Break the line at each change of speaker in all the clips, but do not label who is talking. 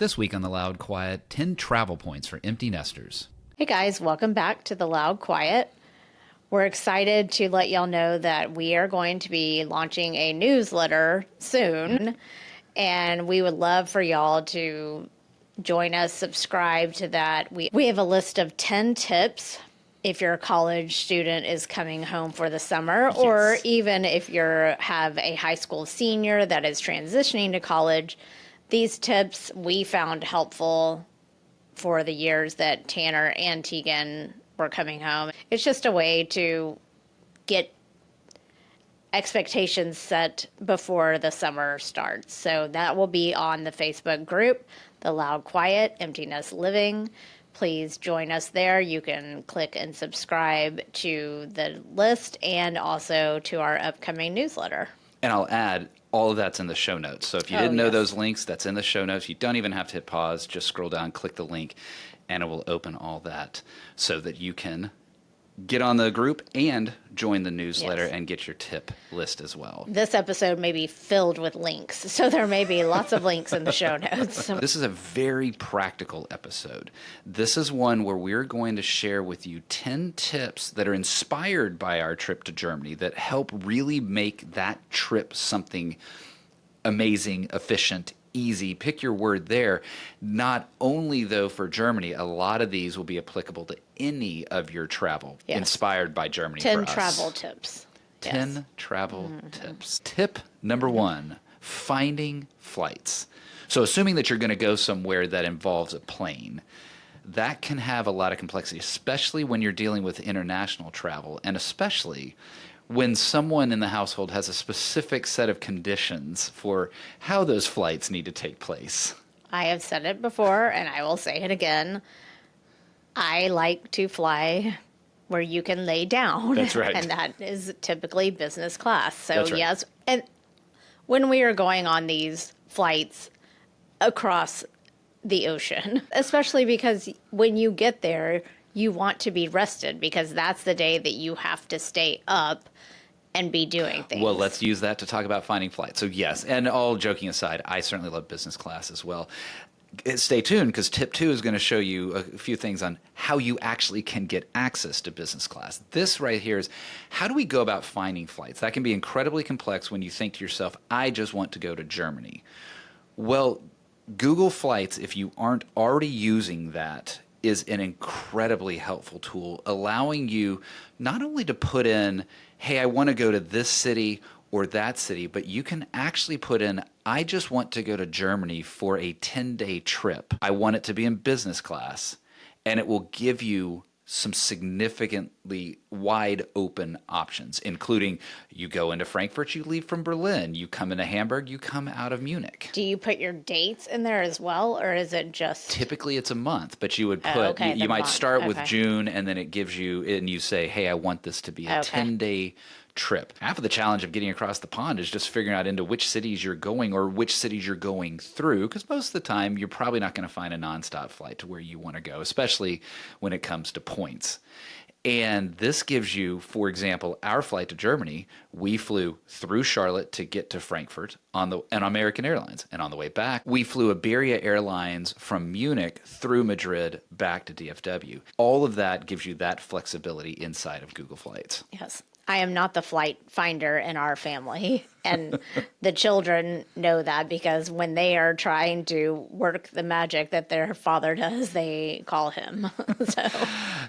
This week on The Loud Quiet, 10 travel points for empty nesters.
Hey guys, welcome back to The Loud Quiet. We're excited to let y'all know that we are going to be launching a newsletter soon, and we would love for y'all to join us, subscribe to that. We have a list of 10 tips if your college student is coming home for the summer, or even if you have a high school senior that is transitioning to college. These tips we found helpful for the years that Tanner and Tegan were coming home. It's just a way to get expectations set before the summer starts. So that will be on the Facebook group, The Loud Quiet, Empty Nest Living. Please join us there. You can click and subscribe to the list and also to our upcoming newsletter.
And I'll add, all of that's in the show notes. So if you didn't know those links, that's in the show notes. You don't even have to hit pause. Just scroll down, click the link, and it will open all that so that you can get on the group and join the newsletter and get your tip list as well.
This episode may be filled with links, so there may be lots of links in the show notes.
This is a very practical episode. This is one where we're going to share with you 10 tips that are inspired by our trip to Germany that help really make that trip something amazing, efficient, easy. Pick your word there. Not only, though, for Germany, a lot of these will be applicable to any of your travel inspired by Germany.
10
for us.
travel tips.
10 travel tips. Tip number 1, finding flights. So assuming that you're going to go somewhere that involves a plane, that can have a lot of complexity, especially when you're dealing with international travel, and especially when someone in the household has a specific set of conditions for how those flights need to take place.
I have said it before, and I will say it again. I like to fly where you can lay down.
That's right.
And that is typically business class. So,
That's right.
yes. And when we are going on these flights across the ocean, especially because when you get there, you want to be rested because that's the day that you have to stay up and be doing things.
Well, let's use that to talk about finding flights. So yes, and all joking aside, I certainly love business class as well. Stay tuned because tip 2 is going to show you a few things on how you actually can get access to business class. This right here is how do we go about finding flights? That can be incredibly complex when you think to yourself, I just want to go to Germany. Well, Google Flights, if you aren't already using that, is an incredibly helpful tool, allowing you not only to put in, hey, I want to go to this city or that city, but you can actually put in, I just want to go to Germany for a 10-day trip. I want it to be in business class, and it will give you some significantly wide open options, including you go into Frankfurt, you leave from Berlin, you come into Hamburg, you come out of Munich.
Do you put your dates in there as well, or is it just...
Typically it's a month, but you would put, you might start with June, and then it gives you, and you say, hey, I want this to be a 10-day trip. Half of the challenge of getting across the pond is just figuring out into which cities you're going or which cities you're going through, because most of the time you're probably not going to find a nonstop flight to where you want to go, especially when it comes to points. And this gives you, for example, our flight to Germany, we flew through Charlotte to get to Frankfurt on American Airlines. And on the way back, we flew Iberia Airlines from Munich through Madrid back to DFW. All of that gives you that flexibility inside of Google Flights.
Yes. I am not the flight finder in our family, and the children know that because when they are trying to work the magic that their father does, they call him. So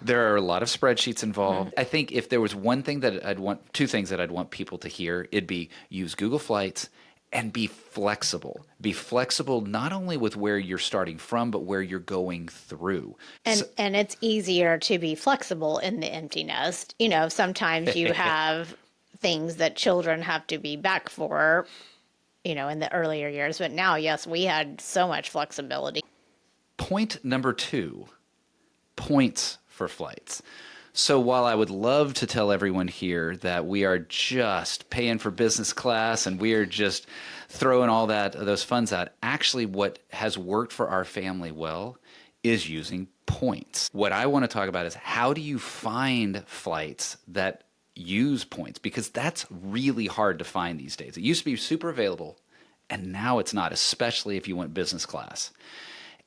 there are a lot of spreadsheets involved. I think if there was one thing that two things that I'd want people to hear, it'd be use Google Flights and be flexible. Be flexible not only with where you're starting from, but where you're going through.
And it's easier to be flexible in the empty nest. You know, sometimes you have things that children have to be back for, you know, in the earlier years. But now, yes, we had so much flexibility.
Point number 2, points for flights. So while I would love to tell everyone here that we are just paying for business class and we are just throwing all those funds out, actually what has worked for our family well is using points. What I want to talk about is how do you find flights that use points, because that's really hard to find these days. It used to be super available, and now it's not, especially if you went business class.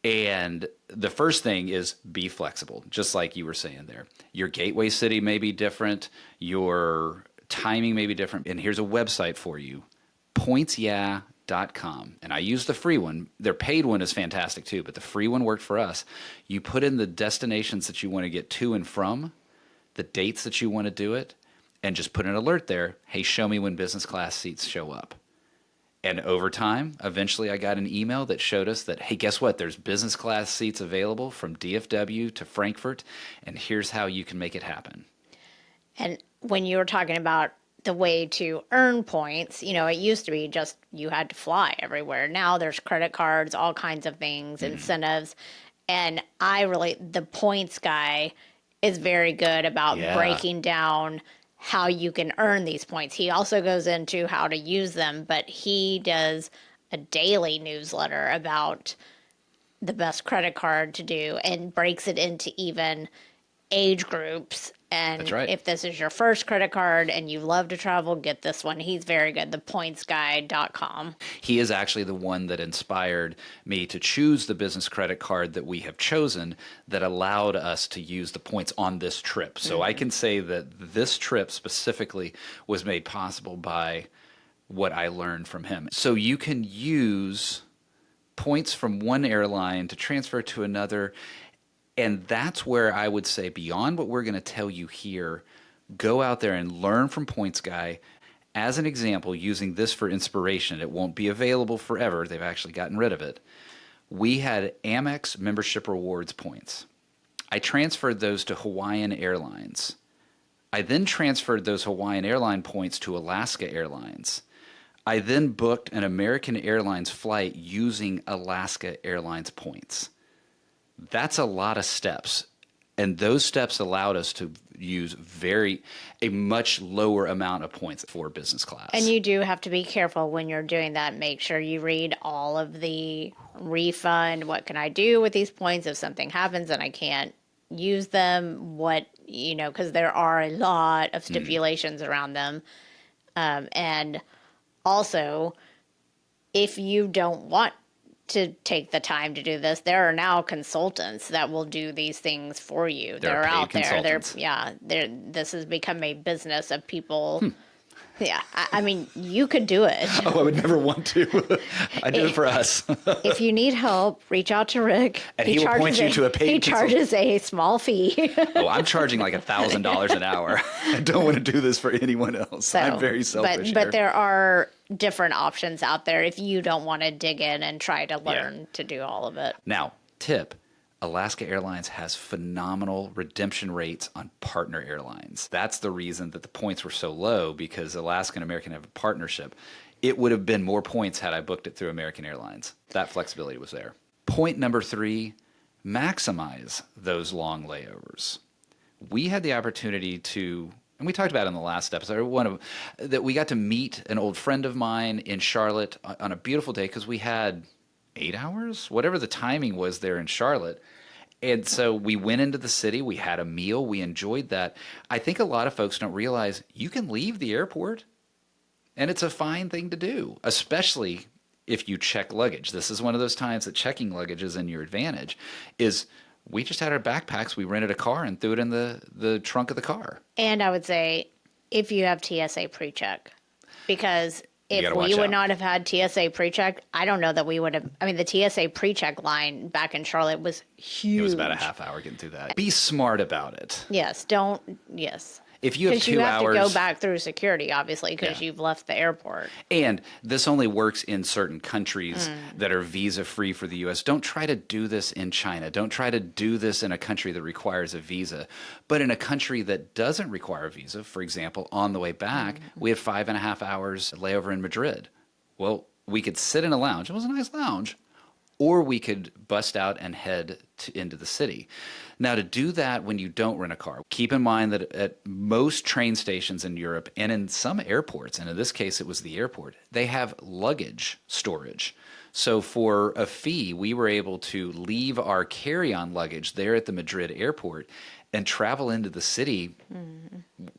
And the first thing is be flexible, just like you were saying there. Your gateway city may be different, your timing may be different. And here's a website for you, PointsYeah.com. And I use the free one. Their paid one is fantastic too, but the free one worked for us. You put in the destinations that you want to get to and from, the dates that you want to do it, and just put an alert there. Hey, show me when business class seats show up. And over time, eventually I got an email that showed us that, hey, guess what? There's business class seats available from DFW to Frankfurt, and here's how you can make it happen.
And when you were talking about the way to earn points, you know, it used to be just you had to fly everywhere. Now there's credit cards, all kinds of things, incentives. And the points guy is very good about breaking down how you can earn these points. He also goes into how to use them, but he does a daily newsletter about the best credit card to do and breaks it into even age groups. And
That's right.
if this is your first credit card and you love to travel, get this one. He's very good, thepointsguy.com.
He is actually the one that inspired me to choose the business credit card that we have chosen that allowed us to use the points on this trip. So I can say that this trip specifically was made possible by what I learned from him. So you can use points from one airline to transfer to another. And that's where I would say, beyond what we're going to tell you here, go out there and learn from Points Guy. As an example, using this for inspiration, it won't be available forever. They've actually gotten rid of it. We had Amex membership rewards points. I transferred those to Hawaiian Airlines. I then transferred those Hawaiian Airline points to Alaska Airlines. I then booked an American Airlines flight using Alaska Airlines points. That's a lot of steps. And those steps allowed us to use a much lower amount of points for business class.
And you do have to be careful when you're doing that. Make sure you read all of the refund. What can I do with these points if something happens and I can't use them? Because there are a lot of stipulations around them. And also, if you don't want to take the time to do this, there are now consultants that will do these things for you.
They're
out there.
consultants.
This has become a business of people. Yeah, I mean, you could do it.
Oh, I would never want to. I do it for us.
If you need help, reach out to Rick.
And he will point you to a paid
He charges a small fee.
Oh, I'm charging like $1,000 an hour. I don't want to do this for anyone else. I'm very selfish
But
here.
there are different options out there if you don't want to dig in and try to learn to do all of it.
Now, tip. Alaska Airlines has phenomenal redemption rates on partner airlines. That's the reason that the points were so low, because Alaska and American have a partnership. It would have been more points had I booked it through American Airlines. That flexibility was there. Point number 3, maximize those long layovers. We had the opportunity to, and we talked about it in the last episode, that we got to meet an old friend of mine in Charlotte on a beautiful day, because we had 8 hours, whatever the timing was there in Charlotte. And so we went into the city, we had a meal, we enjoyed that. I think a lot of folks don't realize you can leave the airport and it's a fine thing to do, especially if you check luggage. This is one of those times that checking luggage is in your advantage. We just had our backpacks, we rented a car and threw it in the trunk of the car.
And I would say if you have TSA pre-check, because if we would not have had TSA pre-check, I don't know that we would have. I mean, the TSA pre-check line back in Charlotte was huge.
It was about a half hour getting through that. Be smart about it.
Yes. Yes.
If you have 2 hours...
Because you have to go back through security, obviously, because you've left the airport.
And this only works in certain countries that are visa-free for the U.S. Don't try to do this in China. Don't try to do this in a country that requires a visa. But in a country that doesn't require a visa, for example, on the way back, we had 5.5 hours layover in Madrid. Well, we could sit in a lounge. It was a nice lounge. Or we could bust out and head into the city. Now, to do that when you don't rent a car, keep in mind that at most train stations in Europe and in some airports, and in this case it was the airport, they have luggage storage. So for a fee, we were able to leave our carry-on luggage there at the Madrid airport and travel into the city,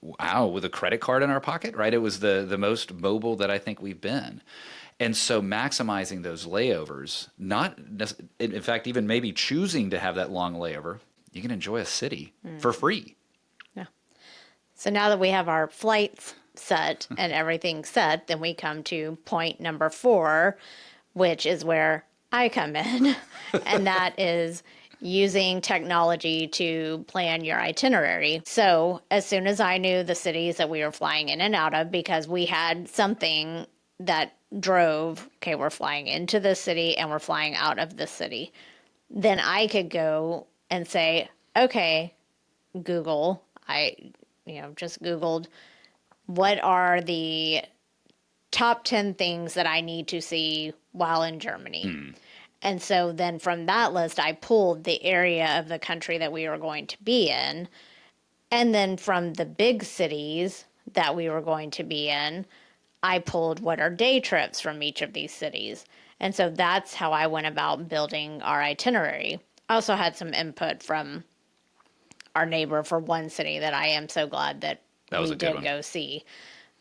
wow, with a credit card in our pocket, right? It was the most mobile that I think we've been. And so maximizing those layovers, in fact, even maybe choosing to have that long layover, you can enjoy a city for free.
Yeah. So now that we have our flights set and everything set, then we come to point number 4, which is where I come in. And that is using technology to plan your itinerary. So as soon as I knew the cities that we were flying in and out of, because we had something that drove, okay, we're flying into this city and we're flying out of this city, then I could go and say, okay, Google, just Googled, what are the top 10 things that I need to see while in Germany? And so then from that list, I pulled the area of the country that we were going to be in. And then from the big cities that we were going to be in, I pulled what are day trips from each of these cities. And so that's how I went about building our itinerary. I also had some input from our neighbor for one city that I am so glad that
That was
we
a good
did
one.
go see.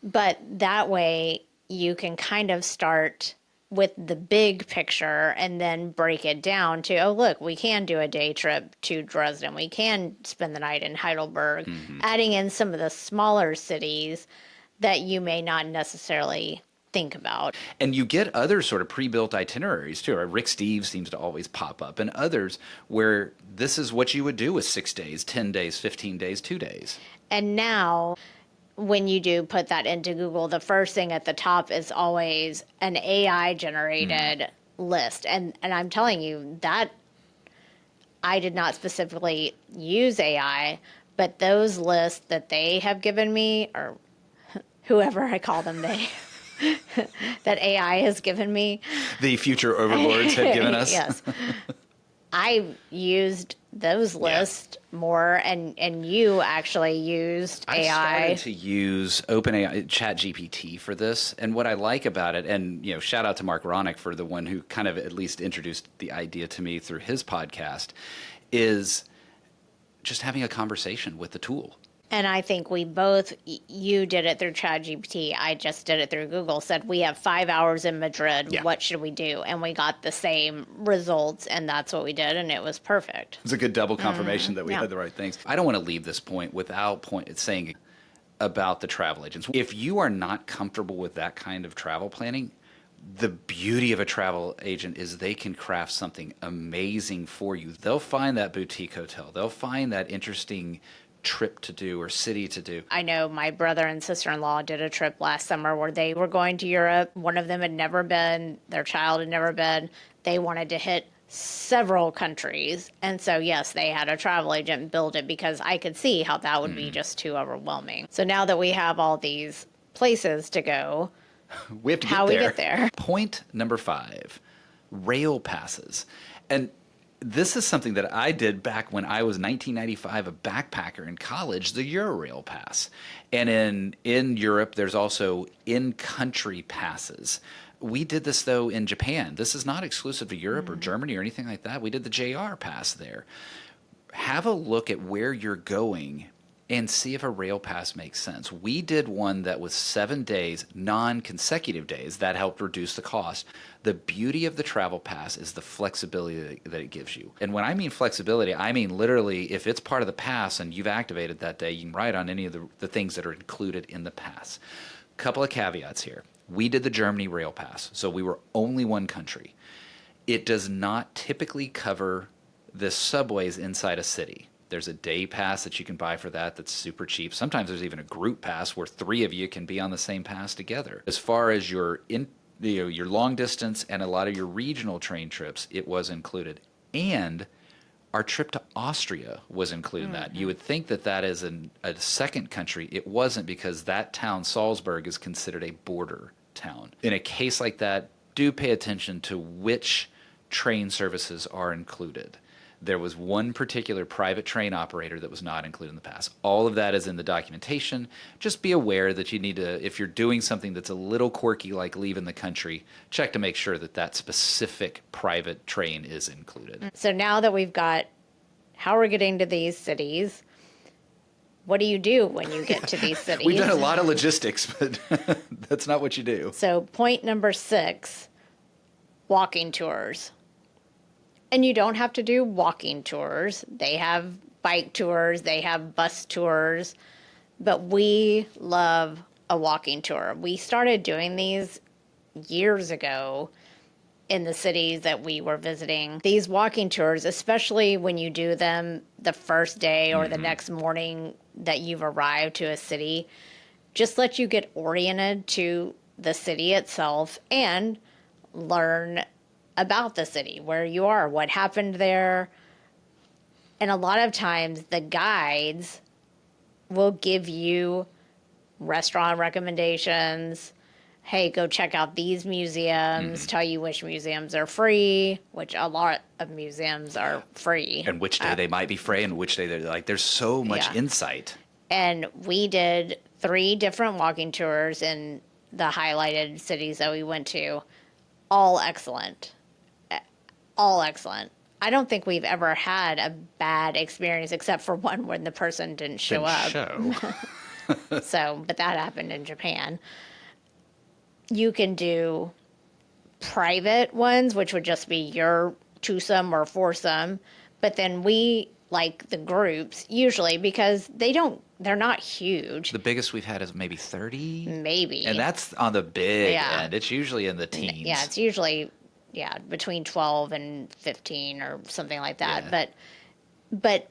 But that way you can kind of start with the big picture and then break it down to, oh, look, we can do a day trip to Dresden. We can spend the night in Heidelberg, adding in some of the smaller cities that you may not necessarily think about.
And you get other sort of pre-built itineraries too. Right? Rick Steves seems to always pop up, and others where this is what you would do with 6 days, 10 days, 15 days, 2 days.
And now when you do put that into Google, the first thing at the top is always an AI generated list. And I'm telling you that I did not specifically use AI, but those lists that they have given me, or whoever I call them, they that AI has given me.
The future overlords have given us.
Yes. I used those lists more, and you actually used
I
AI.
started to use OpenAI ChatGPT for this, and what I like about it, and shout out to Mark Ronick for the one who kind of at least introduced the idea to me through his podcast, is just having a conversation with the tool.
And I think we both, you did it through ChatGPT, I just did it through Google, said we have 5 hours in Madrid,
Yeah.
what should we do? And we got the same results, and that's what we did, and it was perfect.
It's a good double confirmation that we
yeah.
had the right things. I don't want to leave this point without saying about the travel agents. If you are not comfortable with that kind of travel planning, the beauty of a travel agent is they can craft something amazing for you. They'll find that boutique hotel. They'll find that interesting trip to do or city to do.
I know my brother and sister-in-law did a trip last summer where they were going to Europe. One of them had never been, their child had never been. They wanted to hit several countries. And so, yes, they had a travel agent build it because I could see how that would be just too overwhelming. So now that we have all these places to go,
We have to
how we get there.
Point number 5, rail passes. And this is something that I did back when I was 1995, a backpacker in college, the Eurail pass. And in Europe, there's also in-country passes. We did this, though, in Japan. This is not exclusive to Europe or Germany or anything like that. We did the JR pass there. Have a look at where you're going and see if a rail pass makes sense. We did one that was 7 days, non-consecutive days. That helped reduce the cost. The beauty of the travel pass is the flexibility that it gives you. And when I mean flexibility, I mean literally if it's part of the pass and you've activated that day, you can write on any of the things that are included in the pass. Couple of caveats here. We did the Germany rail pass, so we were only one country. It does not typically cover the subways inside a city. There's a day pass that you can buy for that that's super cheap. Sometimes there's even a group pass where 3 of you can be on the same pass together. As far as your long distance and a lot of your regional train trips, it was included. And our trip to Austria was included in that. You would think that that is a second country. It wasn't, because that town, Salzburg, is considered a border town. In a case like that, do pay attention to which train services are included. There was one particular private train operator that was not included in the pass. All of that is in the documentation. Just be aware that you need to, if you're doing something that's a little quirky like leaving the country, check to make sure that that specific private train is included.
So now that we've got how we're getting to these cities, what do you do when you get to these cities?
We've done a lot of logistics, but that's not what you do.
So point number 6, walking tours. And you don't have to do walking tours. They have bike tours, they have bus tours, but we love a walking tour. We started doing these years ago in the cities that we were visiting. These walking tours, especially when you do them the first day or the next morning that you've arrived to a city, just let you get oriented to the city itself and learn about the city, where you are, what happened there. And a lot of times the guides will give you restaurant recommendations. Hey, go check out these museums, tell you which museums are free, which a lot of museums are free.
And which day they might be free and which day they're like, there's so much insight.
And we did 3 different walking tours in the highlighted cities that we went to. All excellent. All excellent. I don't think we've ever had a bad experience except for one when the person didn't show up. So, but that happened in Japan. You can do private ones, which would just be your twosome or foursome. But then we like the groups usually because they're not huge.
The biggest we've had is maybe 30?
Maybe.
And that's on the big end. It's usually in the teens.
Yeah, it's usually between 12 and 15 or something like that.
Yeah.
But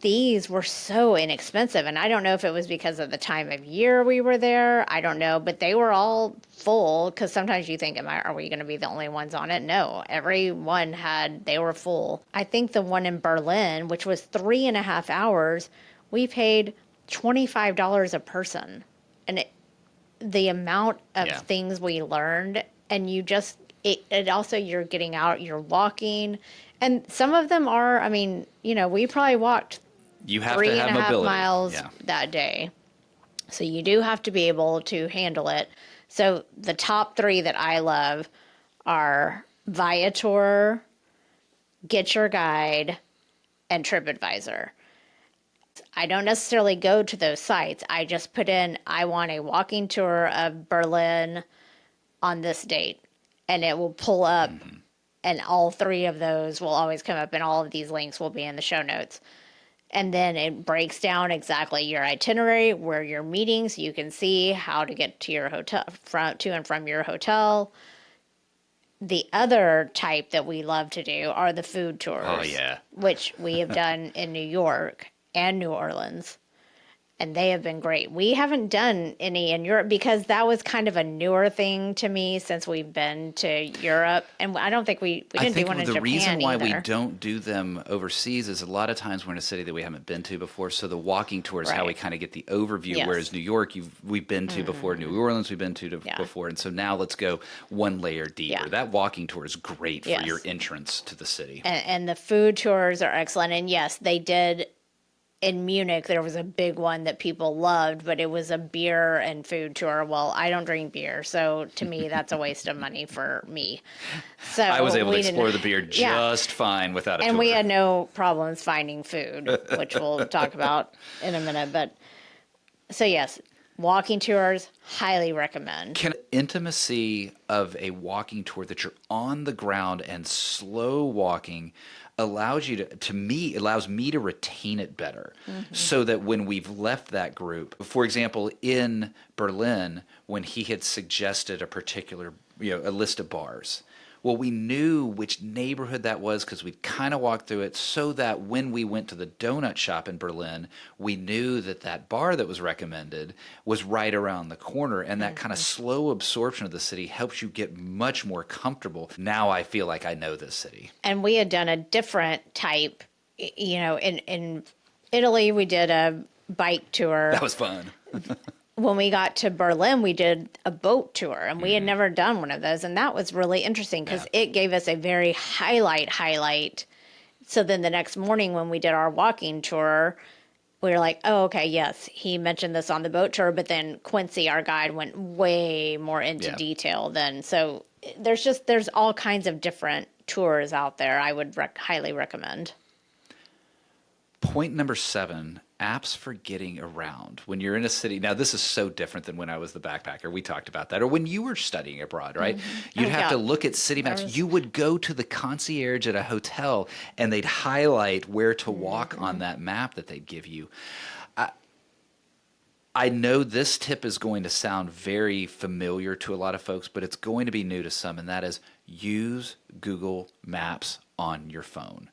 these were so inexpensive, and I don't know if it was because of the time of year we were there. I don't know, but they were all full because sometimes you think, are we going to be the only ones on it? No, everyone they were full. I think the one in Berlin, which was 3.5 hours, we paid $25 a person. And the amount of things we learned, and it also, you're getting out, you're walking. And some of them are, we probably walked
you have 3.5
miles that day. So you do have to be able to handle it. So the top 3 that I love are Viatour, Get Your Guide, and TripAdvisor. I don't necessarily go to those sites. I just put in, I want a walking tour of Berlin on this date. And it will pull up, and all 3 of those will always come up, and all of these links will be in the show notes. And then it breaks down exactly your itinerary, where you're meeting, so you can see how to get to your hotel, to and from your hotel. The other type that we love to do are the food tours.
Oh, yeah.
Which we have done in New York and New Orleans. And they have been great. We haven't done any in Europe because that was kind of a newer thing to me since we've been to Europe. And I don't think we didn't do one in Japan
the reason why
either.
we don't do them overseas is a lot of times we're in a city that we haven't been to before. So the walking tour is how we kind of get the overview.
Yes.
Whereas New York, we've been to before. New Orleans, we've been to before. And so now let's go one layer deeper.
Yeah.
That walking tour is great for your entrance to the city.
And the food tours are excellent. And yes, they did. In Munich, there was a big one that people loved, but it was a beer and food tour. Well, I don't drink beer, so to me, that's a waste of money for me. So
I was able to explore the beer just fine without a tour.
And we had no problems finding food, which we'll talk about in a minute. But so yes, walking tours, highly recommend.
Intimacy of a walking tour that you're on the ground and slow walking allows you allows me to retain it better, so that when we've left that group, for example, in Berlin, when he had suggested a particular, a list of bars, well, we knew which neighborhood that was because we'd kind of walked through it, so that when we went to the donut shop in Berlin, we knew that bar that was recommended was right around the corner. And that kind of slow absorption of the city helps you get much more comfortable. Now I feel like I know this city.
And we had done a different type, in Italy, we did a bike tour.
That was fun.
When we got to Berlin, we did a boat tour, and we had never done one of those. And that was really interesting because it gave us a very highlight. So then the next morning when we did our walking tour, we were like, oh, okay, yes, he mentioned this on the boat tour. But then Quincy, our guide, went way more into detail then. So there's all kinds of different tours out there I would highly recommend.
Point number 7 apps for getting around when you're in a city. Now, this is so different than when I was the backpacker. We talked about that. Or when you were studying abroad, right? You'd
Oh,
have
yeah.
to look at city maps.
There's-
You would go to the concierge at a hotel and they'd highlight where to walk on that map that they'd give you. I know this tip is going to sound very familiar to a lot of folks, but it's going to be new to some, and that is use Google Maps on your phone.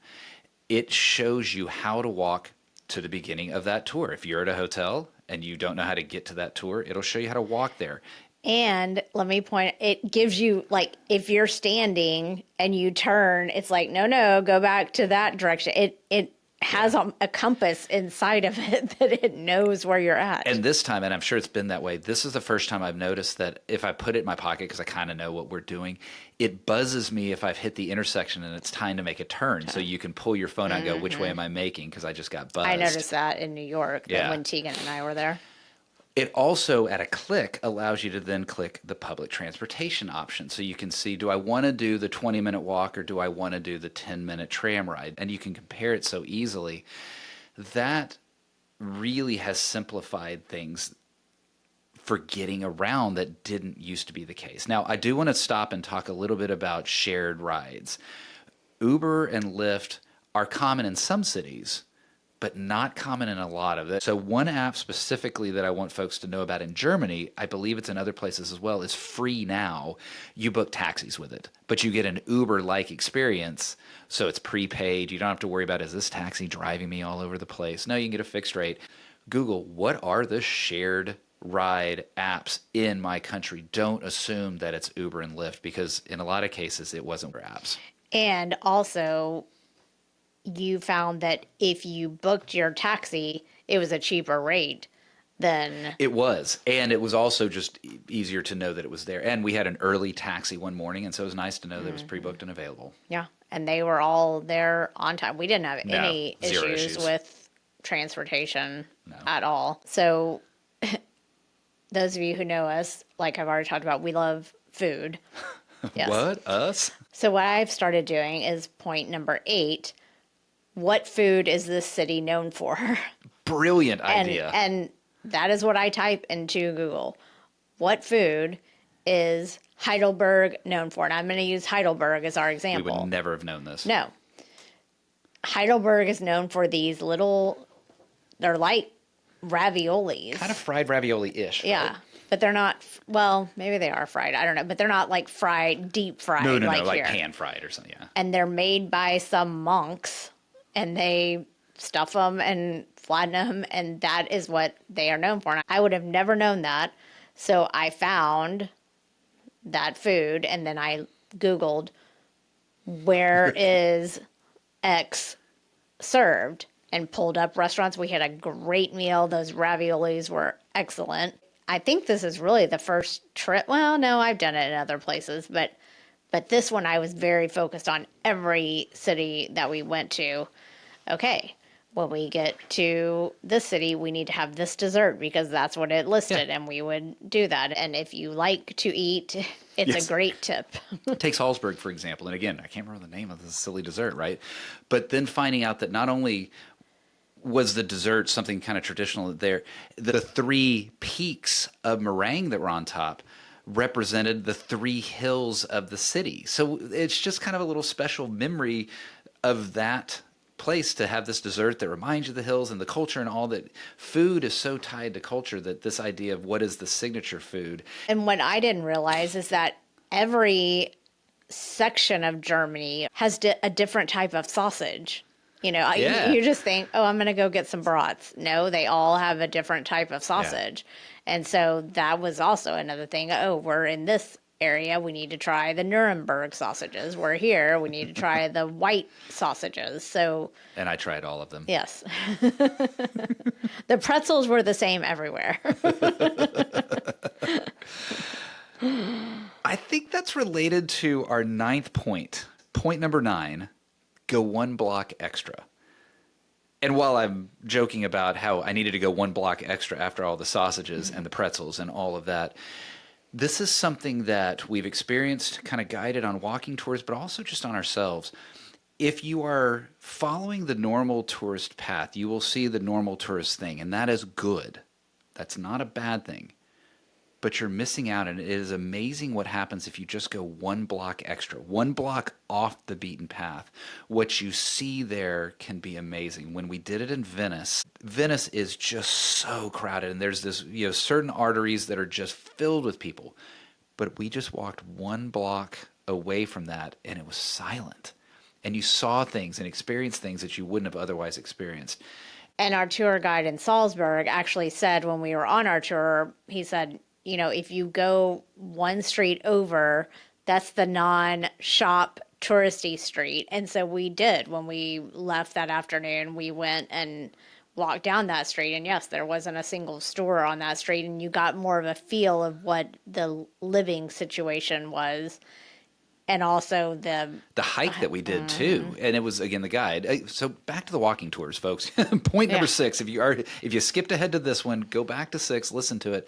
It shows you how to walk to the beginning of that tour. If you're at a hotel and you don't know how to get to that tour, it'll show you how to walk there.
And let me point, it gives you, like, if you're standing and you turn, it's like, no, go back to that direction. It has a compass inside of it that it knows where you're at.
And this time, and I'm sure it's been that way, this is the first time I've noticed that if I put it in my pocket, because I kind of know what we're doing, it buzzes me if I've hit the intersection and it's time to make a turn. So you can pull your phone out and go, which way am I making? Because I just got buzzed.
I noticed that in New York
Yeah.
when Tegan and I were there.
It also, at a click, allows you to then click the public transportation option. So you can see, do I want to do the 20-minute walk or do I want to do the 10-minute tram ride? And you can compare it so easily. That really has simplified things for getting around that didn't used to be the case. Now, I do want to stop and talk a little bit about shared rides. Uber and Lyft are common in some cities, but not common in a lot of it. So one app specifically that I want folks to know about in Germany, I believe it's in other places as well, is free now. You book taxis with it, but you get an Uber-like experience. So it's prepaid. You don't have to worry about, is this taxi driving me all over the place? No, you can get a fixed rate. Google, what are the shared ride apps in my country? Don't assume that it's Uber and Lyft, because in a lot of cases it wasn't for apps.
And also, you found that if you booked your taxi, it was a cheaper rate than.
It was. And it was also just easier to know that it was there. And we had an early taxi one morning, and so it was nice to know that it was pre-booked and available.
Yeah. And they were all there on time. We didn't have
No,
any
zero
issues
issues.
with transportation
No.
at all. So, those of you who know us, like I've already talked about, we love food. Yes.
What? Us?
So, what I've started doing is point number 8. What food is this city known for?
Brilliant idea.
And that is what I type into Google. What food is Heidelberg known for? And I'm going to use Heidelberg as our
We
example.
would never have known this.
No. Heidelberg is known for these little, they're like raviolis.
Kind of fried ravioli-ish.
Yeah.
Right?
But they're not, well, maybe they are fried. I don't know. But they're not like fried, deep fried
No,
like
like
here.
pan fried or something, yeah.
And they're made by some monks, and they stuff them and flatten them, and that is what they are known for. And I would have never known that. So I found that food, and then I Googled, where is X served, and pulled up restaurants. We had a great meal. Those raviolis were excellent. I think this is really the first trip. Well, no, I've done it in other places, but this one I was very focused on every city that we went to. Okay, when we get to this city, we need to have this dessert because that's what it listed, and we would do that. And if you like to eat, it's
Yes.
a great tip.
Take Salzburg, for example. And again, I can't remember the name of this silly dessert, right? But then finding out that not only was the dessert something kind of traditional there, the 3 peaks of meringue that were on top represented the 3 hills of the city. So it's just kind of a little special memory of that place to have this dessert that reminds you of the hills and the culture and all that. Food is so tied to culture that this idea of what is the signature food.
And what I didn't realize is that every section of Germany has a different type of sausage. You know,
Yeah.
you just think, oh, I'm going to go get some brats. No, they all have a different type of sausage. And so that was also another thing. Oh, we're in this area. We need to try the Nuremberg sausages. We're here. We need to try the white sausages. So,
And I tried all of them.
yes. The pretzels were the same everywhere.
I think that's related to our 9th point. Point number 9, go 1 block extra. And while I'm joking about how I needed to go 1 block extra after all the sausages and the pretzels and all of that, this is something that we've experienced, kind of guided on walking tours, but also just on ourselves. If you are following the normal tourist path, you will see the normal tourist thing, and that is good. That's not a bad thing. But you're missing out, and it is amazing what happens if you just go one block extra, one block off the beaten path. What you see there can be amazing. When we did it in Venice, Venice is just so crowded, and there's this, certain arteries that are just filled with people. But we just walked one block away from that, and it was silent. And you saw things and experienced things that you wouldn't have otherwise experienced.
And our tour guide in Salzburg actually said when we were on our tour, he said, if you go one street over, that's the non-shop touristy street. And so we did. When we left that afternoon, we went and walked down that street. And yes, there wasn't a single store on that street. And you got more of a feel of what the living situation was. And also the
hike that we did too, and it was again the guide. So back to the walking tours, folks. Point number 6. If you skipped ahead to this one, go back to 6, listen to it.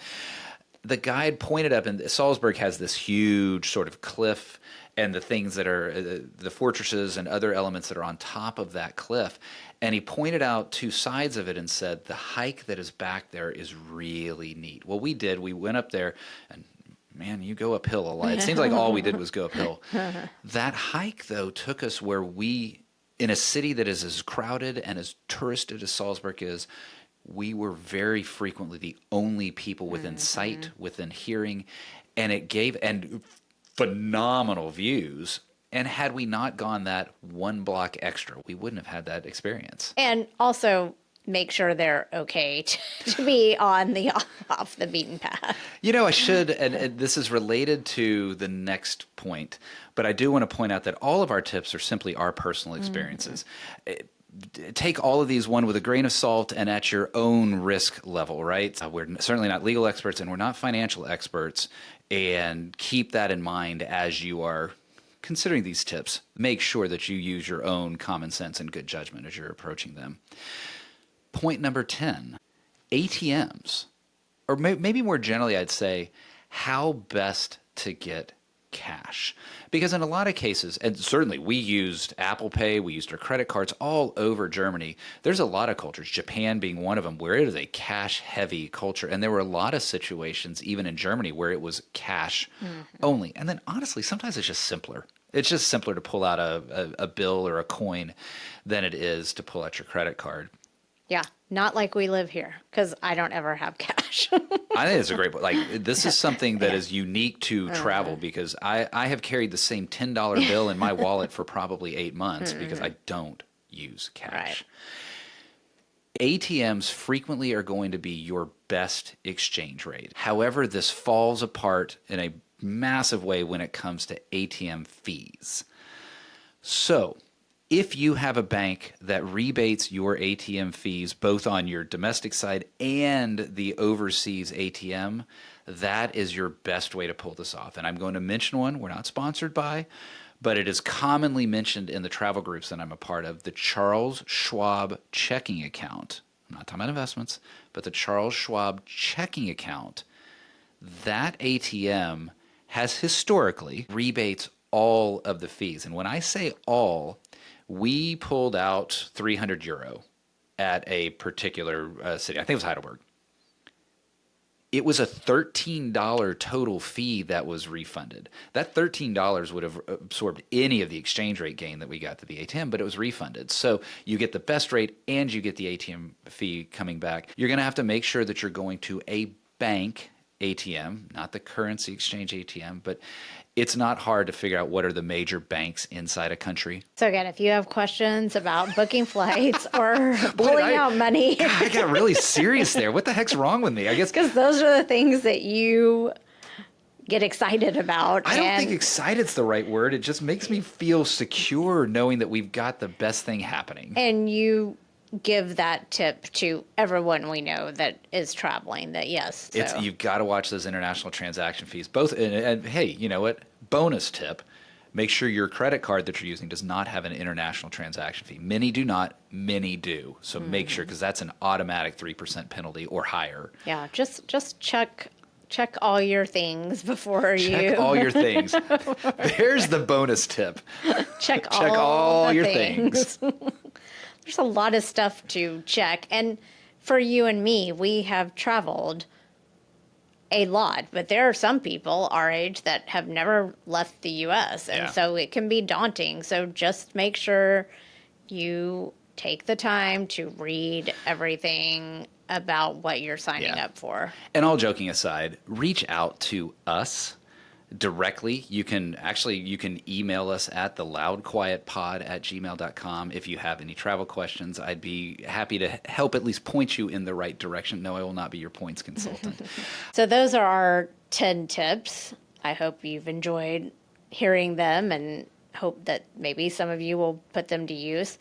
The guide pointed up, and Salzburg has this huge sort of cliff, and the things that are the fortresses and other elements that are on top of that cliff. And he pointed out 2 sides of it and said the hike that is back there is really neat. Well, we went up there, and man, you go uphill a lot. It seems like all we did was go uphill. That hike, though, took us where in a city that is as crowded and as touristed as Salzburg is, we were very frequently the only people within sight, within hearing, and it gave phenomenal views. And had we not gone that one block extra, we wouldn't have had that experience.
And also make sure they're okay to be on the off the beaten path.
I should, and this is related to the next point, but I do want to point out that all of our tips are simply our personal experiences. Take all of these one with a grain of salt and at your own risk level, right? We're certainly not legal experts and we're not financial experts, and keep that in mind as you are considering these tips. Make sure that you use your own common sense and good judgment as you're approaching them. Point number 10, ATMs, or maybe more generally, I'd say how best to get cash. Because in a lot of cases, and certainly we used Apple Pay, we used our credit cards all over Germany. There's a lot of cultures, Japan being one of them, where it is a cash-heavy culture. And there were a lot of situations, even in Germany, where it was cash only. And then honestly, sometimes it's just simpler. It's just simpler to pull out a bill or a coin than it is to pull out your credit card.
Yeah, not like we live here, because I don't ever have cash.
I think it's a great point. Like, this is something that is unique to travel, because I have carried the same $10 bill in my wallet for probably 8 months because I don't use cash. Right. ATMs frequently are going to be your best exchange rate. However, this falls apart in a massive way when it comes to ATM fees. So, if you have a bank that rebates your ATM fees both on your domestic side and the overseas ATM, that is your best way to pull this off. And I'm going to mention one we're not sponsored by, but it is commonly mentioned in the travel groups that I'm a part of, the Charles Schwab checking account. I'm not talking about investments, but the Charles Schwab checking account. That ATM has historically rebates all of the fees. And when I say all, we pulled out €300 at a particular city. I think it was Heidelberg. It was a $13 total fee that was refunded. That $13 would have absorbed any of the exchange rate gain that we got to the ATM, but it was refunded. So you get the best rate and you get the ATM fee coming back. You're going to have to make sure that you're going to a bank ATM, not the currency exchange ATM, but it's not hard to figure out what are the major banks inside a country.
So again, if you have questions about booking flights or pulling out money.
God, I got really serious there. What the heck's wrong with me? I guess
because those are the things that you get excited about.
I don't think excited's the right word. It just makes me feel secure knowing that we've got the best thing happening.
And you give that tip to everyone we know that is traveling, that yes. So.
You've got to watch those international transaction fees. Both, and hey, you know what? Bonus tip, make sure your credit card that you're using does not have an international transaction fee. Many do not, many do. So make sure, because that's an automatic 3% penalty or higher.
Yeah, just check check all your things before you
Check all your things. There's the bonus tip.
check
Check
all
all
the
your
things.
things.
There's a lot of stuff to check. And for you and me, we have traveled a lot, but there are some people our age that have never left the US. And
Yeah.
so it can be daunting. So just make sure you take the time to read everything about what you're signing
Yeah.
up for.
And all joking aside, reach out to us directly. You can email us at theloudquietpod@gmail.com if you have any travel questions. I'd be happy to help at least point you in the right direction. No, I will not be your points consultant.
So those are our 10 tips. I hope you've enjoyed hearing them and hope that maybe some of you will put them to use.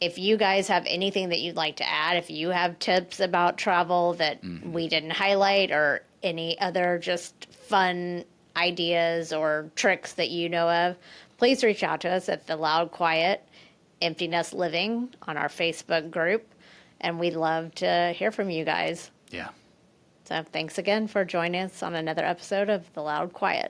If you guys have anything that you'd like to add, if you have tips about travel that we didn't highlight or any other just fun ideas or tricks that you know of, please reach out to us at the Loud Quiet Empty Nest Living on our Facebook group. And we'd love to hear from you guys.
Yeah.
So thanks again for joining us on another episode of The Loud Quiet.